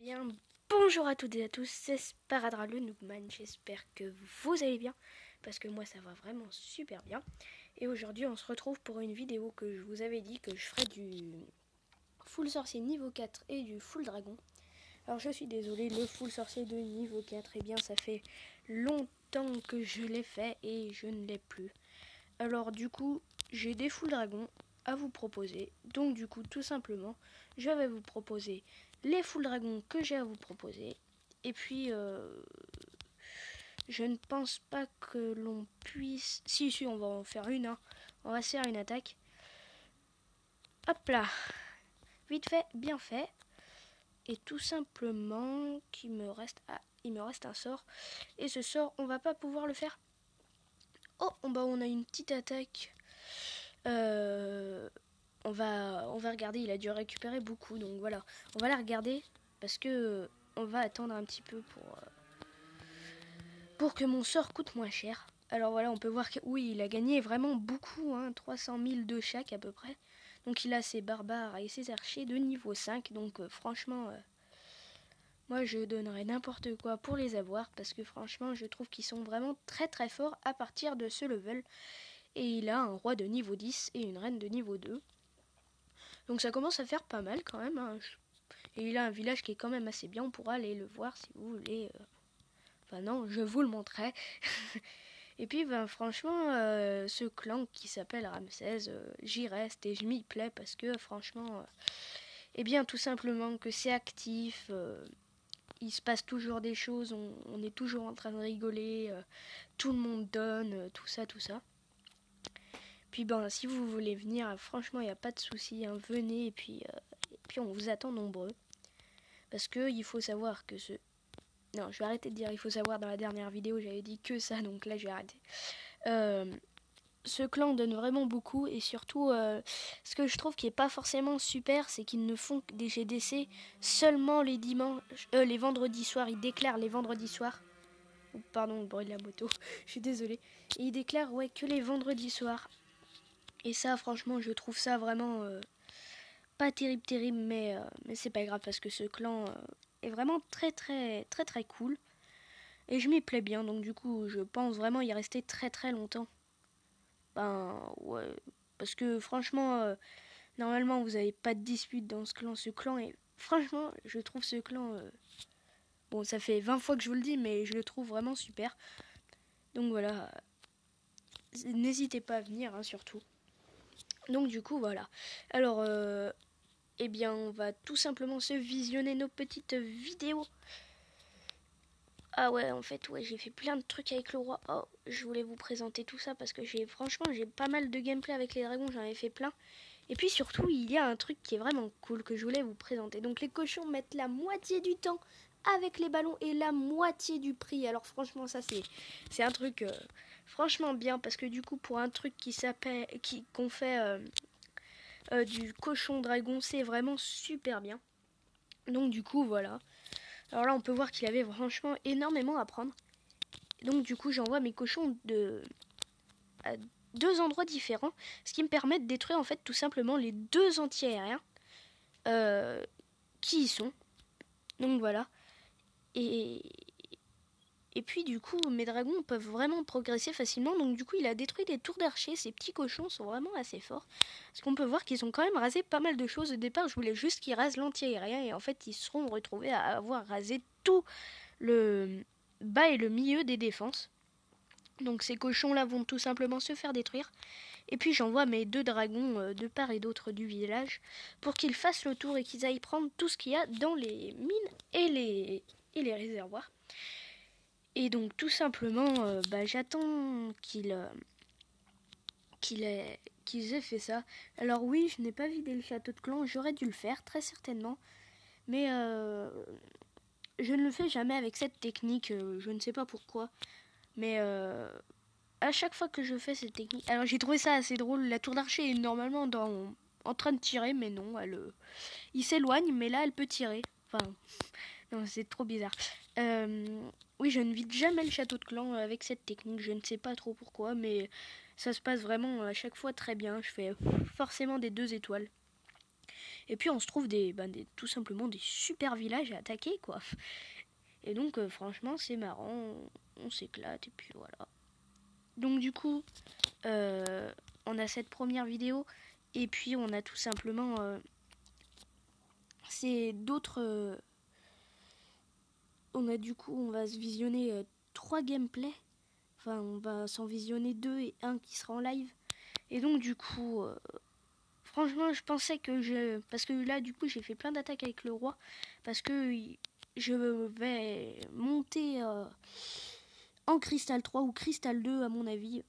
Bien, bonjour à toutes et à tous, c'est Sparadra le Noobman, j'espère que vous allez bien, parce que moi ça va vraiment super bien. Et aujourd'hui on se retrouve pour une vidéo que je vous avais dit que je ferais du full sorcier niveau 4 et du full dragon. Alors je suis désolée, le full sorcier de niveau 4, eh bien ça fait longtemps que je l'ai fait et je ne l'ai plus. Alors du coup, j'ai des full dragons à vous proposer, donc du coup tout simplement, je vais vous proposer les full dragons que j'ai à vous proposer. Et puis, je ne pense pas que l'on puisse... Si, on va en faire une. Hein. On va se faire une attaque. Hop là. Vite fait, bien fait. Et tout simplement, qu'il me reste... Ah, il me reste un sort. Et ce sort, on va pas pouvoir le faire. Oh, bah on a une petite attaque. On va regarder. Il a dû récupérer beaucoup. Donc voilà. On va la regarder. Parce que on va attendre un petit peu pour que mon sort coûte moins cher. Alors voilà, on peut voir que oui, il a gagné vraiment beaucoup, hein, 300 000 de chaque à peu près. Donc il a ses barbares et ses archers de niveau 5. Donc franchement, moi je donnerais n'importe quoi pour les avoir. Parce que franchement, je trouve qu'ils sont vraiment très très forts à partir de ce level. Et il a un roi de niveau 10 et une reine de niveau 2. Donc ça commence à faire pas mal quand même. Hein. Et il a un village qui est quand même assez bien. On pourra aller le voir si vous voulez. Enfin non, je vous le montrerai. Et puis ben, franchement, ce clan qui s'appelle Ramsès, j'y reste et je m'y plais parce que franchement, eh bien tout simplement que c'est actif, il se passe toujours des choses, on est toujours en train de rigoler, tout le monde donne, tout ça, tout ça. Puis ben si vous voulez venir, franchement il n'y a pas de souci, hein, venez et puis on vous attend nombreux. Parce que il faut savoir que ce... Non, je vais arrêter de dire il faut savoir, dans la dernière vidéo j'avais dit que ça, donc là je vais arrêter. Ce clan donne vraiment beaucoup et surtout ce que je trouve qui est pas forcément super, c'est qu'ils ne font des GDC seulement les dimanches, les vendredis soirs. Ils déclarent les vendredis soirs. Pardon, le bruit de la moto. Je suis désolée. Et ils déclarent que les vendredis soirs. Et ça, franchement, je trouve ça vraiment pas terrible, mais c'est pas grave parce que ce clan est vraiment très cool. Et je m'y plais bien, donc du coup, je pense vraiment y rester très longtemps. Ben ouais, parce que franchement, normalement vous n'avez pas de dispute dans ce clan. Ce clan est, franchement, je trouve ce clan, bon ça fait 20 fois que je vous le dis, mais je le trouve vraiment super. Donc voilà, n'hésitez pas à venir, hein, surtout. Donc du coup voilà. Alors, eh bien on va tout simplement se visionner nos petites vidéos. Ah ouais, en fait, ouais, j'ai fait plein de trucs avec le roi. Oh, je voulais vous présenter tout ça parce que franchement, j'ai pas mal de gameplay avec les dragons, j'en ai fait plein. Et puis surtout, il y a un truc qui est vraiment cool que je voulais vous présenter. Donc les cochons mettent la moitié du temps avec les ballons et la moitié du prix. Alors franchement, ça c'est un truc franchement bien parce que du coup, pour un truc qu'on fait du cochon dragon, c'est vraiment super bien. Donc du coup, voilà. Alors là, on peut voir qu'il avait franchement énormément à prendre. Donc du coup, j'envoie mes cochons à 2 endroits différents, ce qui me permet de détruire en fait tout simplement les 2 anti-aériens qui y sont. Donc voilà. Et puis du coup, mes dragons peuvent vraiment progresser facilement. Donc du coup, il a détruit des tours d'archers. Ces petits cochons sont vraiment assez forts. Parce qu'on peut voir qu'ils ont quand même rasé pas mal de choses. Au départ, je voulais juste qu'ils rasent l'anti-aérien. Et en fait, ils se seront retrouvés à avoir rasé tout le bas et le milieu des défenses. Donc ces cochons-là vont tout simplement se faire détruire. Et puis j'envoie mes 2 dragons de part et d'autre du village pour qu'ils fassent le tour et qu'ils aillent prendre tout ce qu'il y a dans les mines et les réservoirs. Et donc tout simplement, j'attends qu'ils aient fait ça. Alors oui, je n'ai pas vidé le château de clan, j'aurais dû le faire très certainement. Mais je ne le fais jamais avec cette technique, je ne sais pas pourquoi. Mais à chaque fois que je fais cette technique... Alors j'ai trouvé ça assez drôle, la tour d'archer est normalement en train de tirer, mais non, il s'éloigne, mais là elle peut tirer. Enfin, non, c'est trop bizarre. Oui, je ne vide jamais le château de clan avec cette technique, je ne sais pas trop pourquoi, mais ça se passe vraiment à chaque fois très bien. Je fais forcément des 2 étoiles. Et puis on se trouve tout simplement des super villages à attaquer, quoi. Et donc franchement c'est marrant, on s'éclate et puis voilà. Donc du coup on a cette première vidéo et puis on a tout simplement c'est d'autres on va se visionner 3 gameplays. Enfin on va s'en visionner 2 et un qui sera en live. Et donc du coup franchement je pensais que parce que là du coup j'ai fait plein d'attaques avec le roi. Parce que je vais monter en Cristal 3 ou Cristal 2 à mon avis.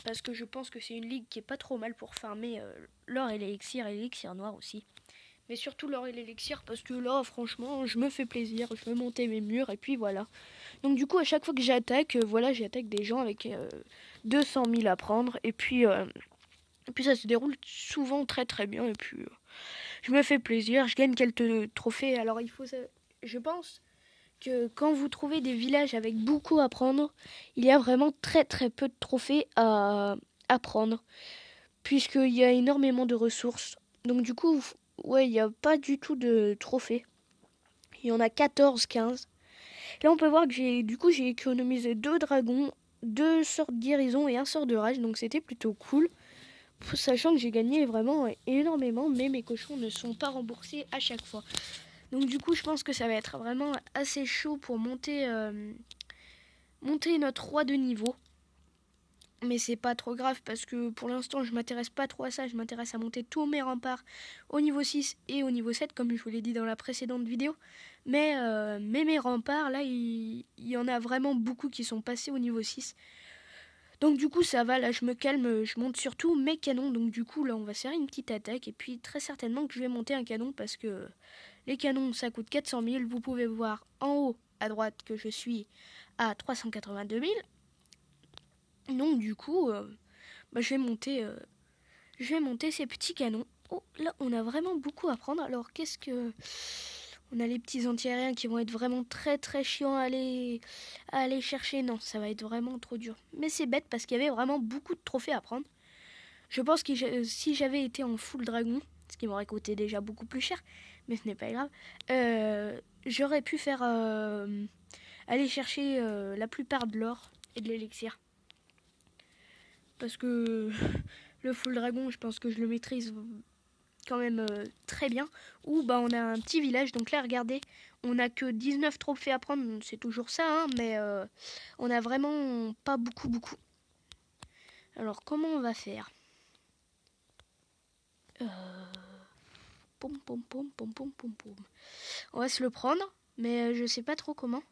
Parce que je pense que c'est une ligue qui est pas trop mal pour farmer l'or et l'élixir noir aussi. Mais surtout l'or et l'élixir parce que là franchement je me fais plaisir, je veux monter mes murs et puis voilà. Donc du coup à chaque fois que j'attaque, j'attaque des gens avec 200 000 à prendre et puis ça se déroule souvent très très bien et puis je me fais plaisir, je gagne quelques trophées. Alors je pense que quand vous trouvez des villages avec beaucoup à prendre, il y a vraiment très très peu de trophées à prendre, puisqu'il y a énormément de ressources. Donc du coup, ouais, il n'y a pas du tout de trophées. Il y en a 14, 15. Là, on peut voir que j'ai économisé 2 dragons, 2 sorts de guérison et un sort de rage, donc c'était plutôt cool. Sachant que j'ai gagné vraiment énormément, mais mes cochons ne sont pas remboursés à chaque fois. Donc du coup, je pense que ça va être vraiment assez chaud pour monter notre roi de niveau. Mais c'est pas trop grave parce que pour l'instant, je m'intéresse pas trop à ça. Je m'intéresse à monter tous mes remparts au niveau 6 et au niveau 7, comme je vous l'ai dit dans la précédente vidéo. Mais mes remparts, là, il y en a vraiment beaucoup qui sont passés au niveau 6. Donc du coup, ça va, là, je me calme, je monte surtout mes canons. Donc du coup, là, on va faire une petite attaque. Et puis, très certainement que je vais monter un canon parce que les canons, ça coûte 400 000. Vous pouvez voir en haut à droite que je suis à 382 000. Donc du coup, je vais monter ces petits canons. Oh, là, on a vraiment beaucoup à prendre. Alors, on a les petits antiaériens qui vont être vraiment très très chiants à aller chercher. Non, ça va être vraiment trop dur. Mais c'est bête parce qu'il y avait vraiment beaucoup de trophées à prendre. Je pense que si j'avais été en full dragon, ce qui m'aurait coûté déjà beaucoup plus cher, mais ce n'est pas grave, j'aurais pu faire aller chercher la plupart de l'or et de l'élixir. Parce que le full dragon, je pense que je le maîtrise quand même très bien. Ou on a un petit village, donc là regardez, on a que 19 trophées à prendre, c'est toujours ça, hein, mais on a vraiment pas beaucoup. Alors comment on va faire? On va se le prendre, mais je sais pas trop comment.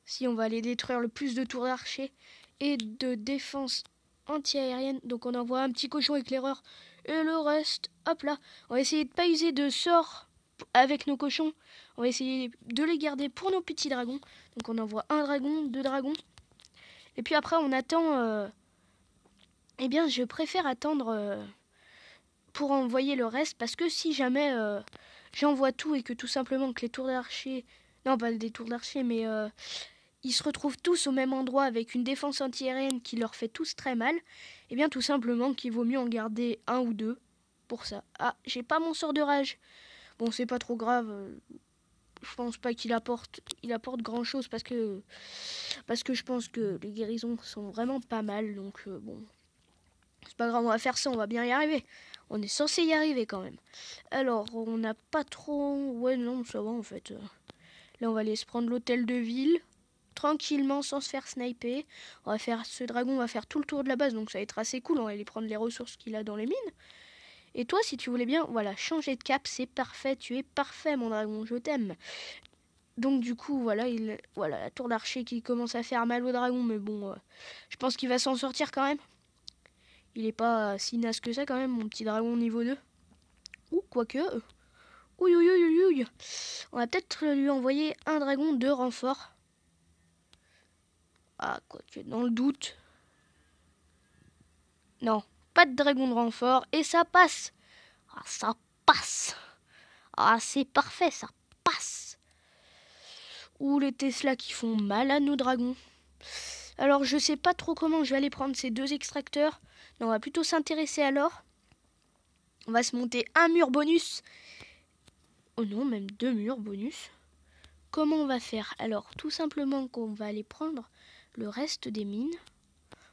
Si on va aller détruire le plus de tours d'archer et de défense anti-aérienne. Donc on envoie un petit cochon éclaireur et le reste, hop là. On va essayer de pas user de sorts avec nos cochons. On va essayer de les garder pour nos petits dragons. Donc on envoie un dragon, 2 dragons. Et puis après on attend... Eh bien je préfère attendre pour envoyer le reste. Parce que si jamais j'envoie tout et que tout simplement que les tours d'archer... Non pas des tours d'archer mais... ils se retrouvent tous au même endroit avec une défense anti-aérienne qui leur fait tous très mal, et bien tout simplement qu'il vaut mieux en garder 1 ou 2 pour ça. Ah, j'ai pas mon sort de rage. Bon, c'est pas trop grave. Je pense pas qu'il apporte grand chose parce que je pense que les guérisons sont vraiment pas mal. Donc bon, c'est pas grave, on va faire ça, on va bien y arriver. On est censé y arriver quand même. Alors, on n'a pas trop... Ouais, non, ça va en fait. Là, on va aller se prendre l'hôtel de ville. Tranquillement sans se faire sniper. Ce dragon va faire tout le tour de la base, donc ça va être assez cool. On va aller prendre les ressources qu'il a dans les mines. Et toi, si tu voulais bien, voilà, changer de cap, c'est parfait. Tu es parfait, mon dragon, je t'aime. Donc du coup, voilà, la tour d'archer qui commence à faire mal au dragon, mais bon, je pense qu'il va s'en sortir quand même. Il est pas si naze que ça quand même, mon petit dragon niveau 2. Ou quoique... Ouille. On va peut-être lui envoyer un dragon de renfort. Ah, quoique, dans le doute. Non, pas de dragon de renfort. Et ça passe. Ah, ça passe. Ah, c'est parfait, ça passe. Ou les Tesla qui font mal à nos dragons. Alors, je sais pas trop comment je vais aller prendre ces 2 extracteurs. Non, on va plutôt s'intéresser à l'or. On va se monter un mur bonus. Oh non, même 2 murs bonus. Comment on va faire? Alors, tout simplement qu'on va aller prendre le reste des mines.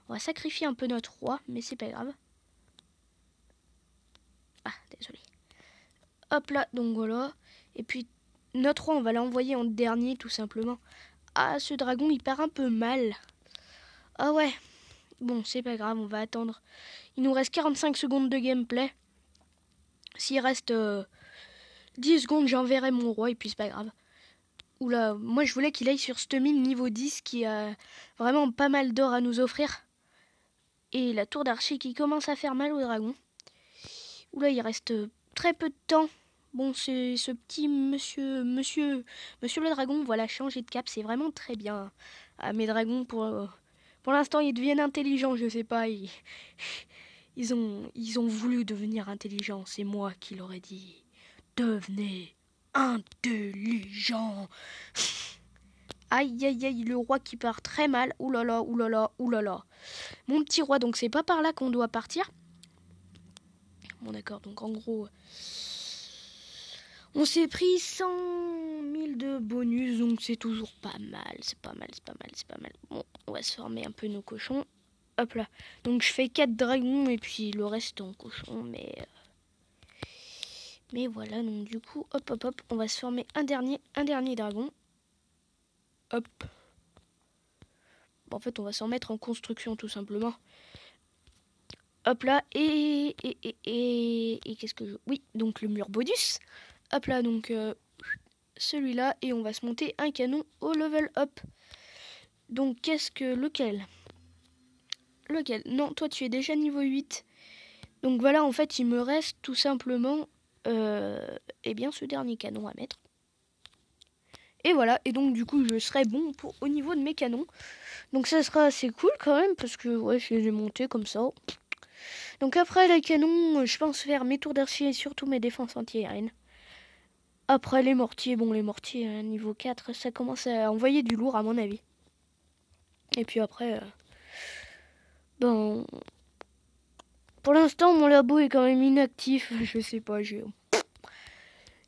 On va sacrifier un peu notre roi, mais c'est pas grave. Ah, désolé. Hop là, donc voilà. Et puis, notre roi, on va l'envoyer en dernier, tout simplement. Ah, ce dragon, il part un peu mal. Ah ouais. Bon, c'est pas grave, on va attendre. Il nous reste 45 secondes de gameplay. S'il reste 10 secondes, j'enverrai mon roi, et puis c'est pas grave. Oula, moi je voulais qu'il aille sur cette mine niveau 10 qui a vraiment pas mal d'or à nous offrir. Et la tour d'archer qui commence à faire mal au dragon. Oula, il reste très peu de temps. Bon, c'est ce petit monsieur le dragon, voilà, changer de cap, c'est vraiment très bien. Ah, mes dragons, pour l'instant, ils deviennent intelligents, je sais pas. Ils ont voulu devenir intelligents, c'est moi qui leur ai dit. Devenez intelligent. Aïe, aïe, aïe, le roi qui part très mal. Oulala, oulala, oulala. Mon petit roi, donc c'est pas par là qu'on doit partir. Bon d'accord, donc en gros, on s'est pris 100 000 de bonus, donc c'est toujours pas mal, c'est pas mal, c'est pas mal, c'est pas mal. Bon, on va se former un peu nos cochons. Hop là, donc je fais 4 dragons et puis le reste en cochon, mais voilà, donc du coup, hop, hop, hop, on va se former un dernier dragon. Hop. Bon, en fait, on va s'en mettre en construction tout simplement. Hop là, et qu'est-ce que je... Oui, donc le mur bonus. Hop là, donc celui-là, et on va se monter un canon au level up. Donc qu'est-ce que... Lequel? Non, toi tu es déjà niveau 8. Donc voilà, en fait, il me reste tout simplement eh bien ce dernier canon à mettre. Et voilà, et donc du coup je serai bon au niveau de mes canons. Donc ça sera assez cool quand même, parce que ouais, je les ai montés comme ça. Donc après les canons, je pense faire mes tours d'archer et surtout mes défenses anti-aériennes. Après les mortiers, bon les mortiers niveau 4, ça commence à envoyer du lourd à mon avis. Et puis après, ben... Pour l'instant mon labo est quand même inactif, je sais pas,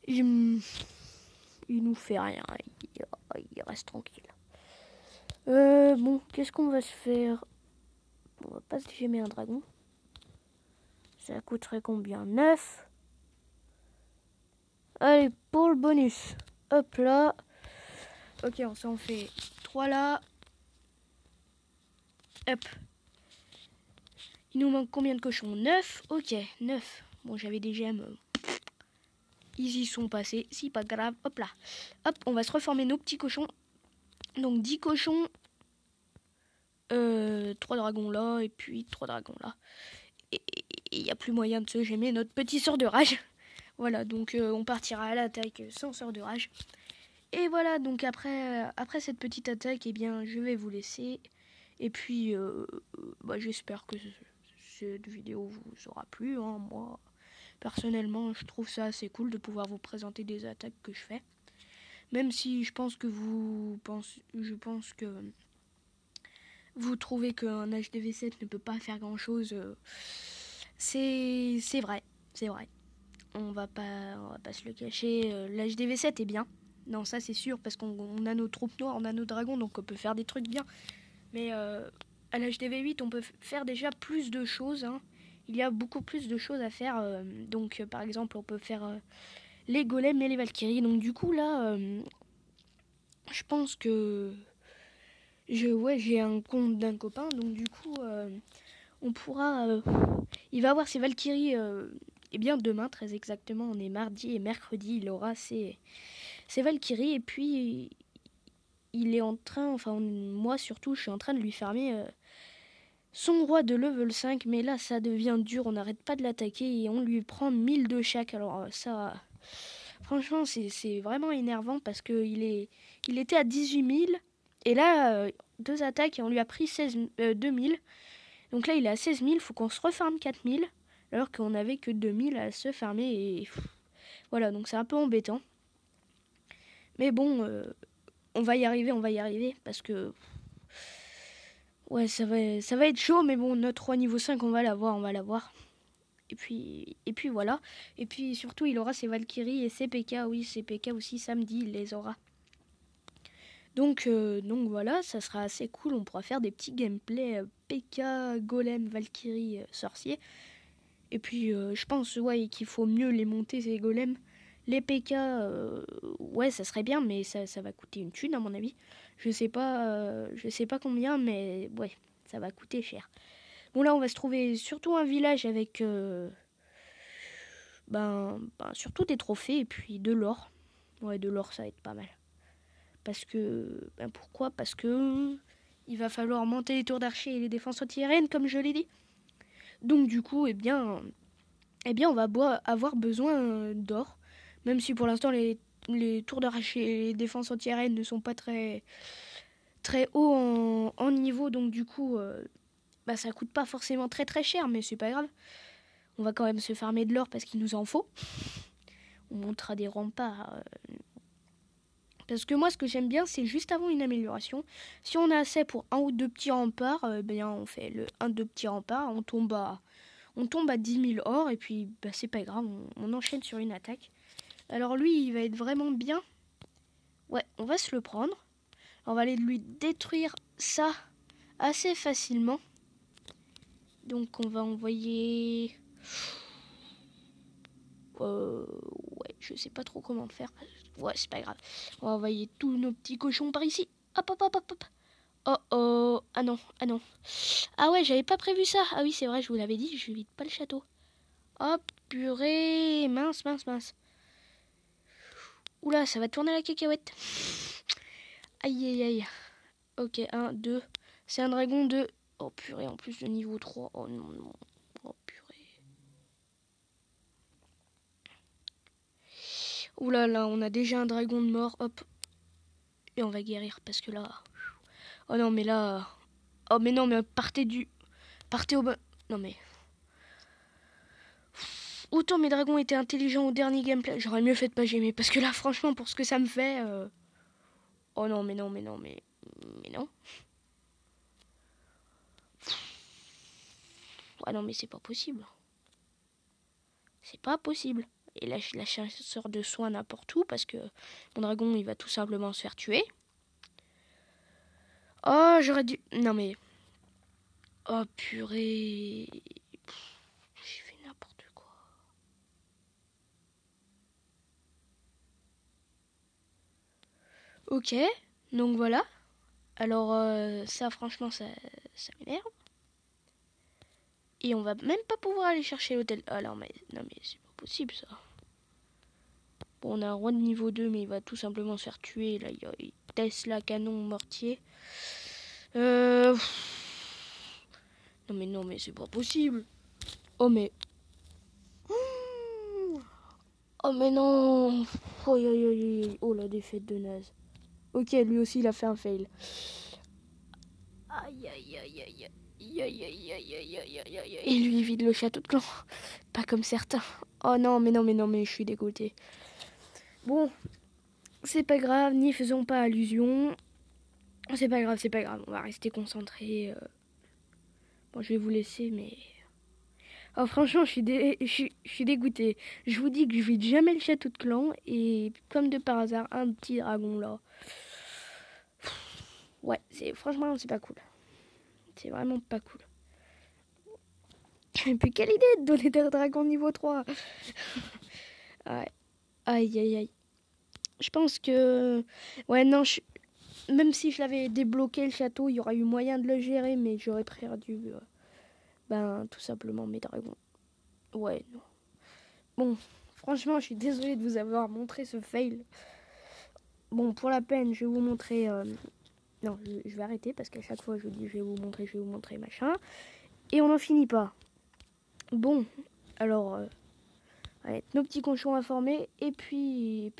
il nous fait rien, il reste tranquille. Bon, qu'est-ce qu'on va se faire? On va pas se gémer un dragon. Ça coûterait combien? 9. Allez, pour le bonus. Hop là. Ok, on s'en fait 3 là. Hop. Il nous manque combien de cochons? 9. Ok, 9. Bon, j'avais des gemmes. Ils y sont passés. C'est pas grave. Hop là. Hop, on va se reformer nos petits cochons. Donc 10 cochons. 3 dragons là. Et puis 3 dragons là. Et il n'y a plus moyen de se gémer notre petit sort de rage. Voilà, donc on partira à l'attaque sans sort de rage. Et voilà, donc après cette petite attaque, eh bien, je vais vous laisser. Et puis, j'espère que cette vidéo vous aura plu. Hein. Moi, personnellement, je trouve ça assez cool de pouvoir vous présenter des attaques que je fais. Même si je pense que vous trouvez qu'un HDV7 ne peut pas faire grand-chose. C'est vrai, c'est vrai. On va pas se le cacher. L'HDV7 est bien. Non, ça c'est sûr, parce qu'on a nos troupes noires, on a nos dragons, donc on peut faire des trucs bien. Mais à l'HDV8, on peut faire déjà plus de choses. Hein. Il y a beaucoup plus de choses à faire. Donc, par exemple, on peut faire les golems et les valkyries. Donc, du coup, là, je pense que j'ai un compte d'un copain. Donc, du coup, on pourra... il va avoir ses valkyries... Eh bien, demain, très exactement, on est mardi et mercredi, il aura ses valkyries. Et puis, il est en train, enfin, moi surtout, je suis en train de lui farmer son roi de level 5. Mais là, ça devient dur, on n'arrête pas de l'attaquer et on lui prend 1000 de chaque. Alors, ça, franchement, c'est vraiment énervant parce qu'il était à 18 000. Et là, 2 attaques et on lui a pris 2000. Donc là, il est à 16 000, il faut qu'on se refarme 4000. Alors qu'on n'avait que 2000 à se farmer. Et voilà, donc c'est un peu embêtant. Mais bon, on va y arriver. Parce que... Ouais, ça va être chaud. Mais bon, notre roi niveau 5, on va l'avoir. Et puis voilà. Et puis surtout, il aura ses Valkyries et ses PK. Oui, ses PK aussi, samedi, il les aura. Donc voilà, ça sera assez cool. On pourra faire des petits gameplays PK, Golem, Valkyrie, Sorcier. Et puis je pense ouais, qu'il faut mieux les monter, ces golems. Les PK, ouais, ça serait bien, mais ça va coûter une thune à mon avis. Je sais pas combien, mais ouais, ça va coûter cher. Bon là, on va se trouver surtout un village avec surtout des trophées et puis de l'or. Ouais, de l'or, ça va être pas mal. Parce que, pourquoi? Parce que il va falloir monter les tours d'archer et les défenses anti-aériennes, comme je l'ai dit. Donc du coup, eh bien on va avoir besoin d'or. Même si pour l'instant les tours d'archer et les défenses anti-aériennes ne sont pas très hauts en niveau, donc du coup ça coûte pas forcément très très cher, mais c'est pas grave. On va quand même se farmer de l'or parce qu'il nous en faut. On montera des remparts. Parce que moi, ce que j'aime bien, c'est juste avant une amélioration. Si on a assez pour un ou deux petits remparts, on fait le 1-2 petits remparts, on tombe à 10 000 or, et puis c'est pas grave, on enchaîne sur une attaque. Alors lui, il va être vraiment bien. Ouais, on va se le prendre. On va aller lui détruire ça assez facilement. Donc on va envoyer... ouais, je sais pas trop comment faire. Ouais, c'est pas grave. On va envoyer tous nos petits cochons par ici. Hop, hop, hop, hop, hop. Oh, oh. Ah non, ah non. Ah ouais, j'avais pas prévu ça. Ah oui, c'est vrai, je vous l'avais dit, je vide pas le château. Hop, purée. Mince, mince, mince. Oula, ça va tourner la cacahuète. Aïe, aïe, aïe. Ok, 1, 2. C'est un dragon de... Oh purée, en plus de niveau 3. Oh non, non. Oh purée. Oula, là, on a déjà un dragon de mort. Hop. Et on va guérir parce que là... Oh non, mais là... Oh mais non, mais partez au bas... Non mais... Autant mes dragons étaient intelligents au dernier gameplay, j'aurais mieux fait de pas gémer. Parce que là, franchement, pour ce que ça me fait... Oh non, mais non, mais non, mais... Mais non. Ah non, mais c'est pas possible. C'est pas possible. Et là, je lâche un sort de soin n'importe où parce que mon dragon, il va tout simplement se faire tuer. Oh, j'aurais dû... Non mais... Oh purée... J'ai fait n'importe quoi. Ok, donc voilà. Alors ça, franchement, ça m'énerve. Et on va même pas pouvoir aller chercher l'hôtel. Ah non, mais c'est pas possible ça. Bon, on a un roi de niveau 2, mais il va tout simplement se faire tuer. Là, il Tesla, canon, mortier. Non mais c'est pas possible. Oh mais... Oh mais non. Oh la défaite de naze. Ok, lui aussi il a fait un fail. Aïe aïe aïe aïe aïe. Et lui il vide le château de clan. Pas comme certains. Oh non mais je suis dégoûtée. Bon, c'est pas grave, n'y faisons pas allusion. C'est pas grave, on va rester concentré. Bon, je vais vous laisser, mais... Oh, franchement, je suis dégoûtée. Je vous dis que je vide jamais le château de clan, et comme de par hasard, un petit dragon là. Ouais, franchement, c'est pas cool. C'est vraiment pas cool. Et puis, quelle idée de donner des dragons niveau 3. Ouais. Aïe, aïe, aïe. Je pense que... Ouais, non, même si je l'avais débloqué le château, il y aurait eu moyen de le gérer, mais j'aurais perdu... tout simplement mes dragons. Ouais, non. Bon, franchement, je suis désolée de vous avoir montré ce fail. Bon, pour la peine, je vais vous montrer... Non, je vais arrêter parce qu'à chaque fois, je vous dis je vais vous montrer, machin. Et on n'en finit pas. Bon, alors... allez, nos petits cochons informés. Et puis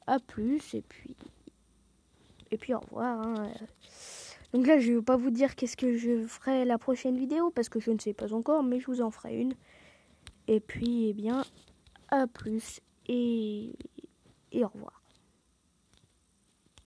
à plus. Et puis au revoir. Hein. Donc là, je ne vais pas vous dire qu'est-ce que je ferai la prochaine vidéo parce que je ne sais pas encore, mais je vous en ferai une. Et puis, à plus et au revoir.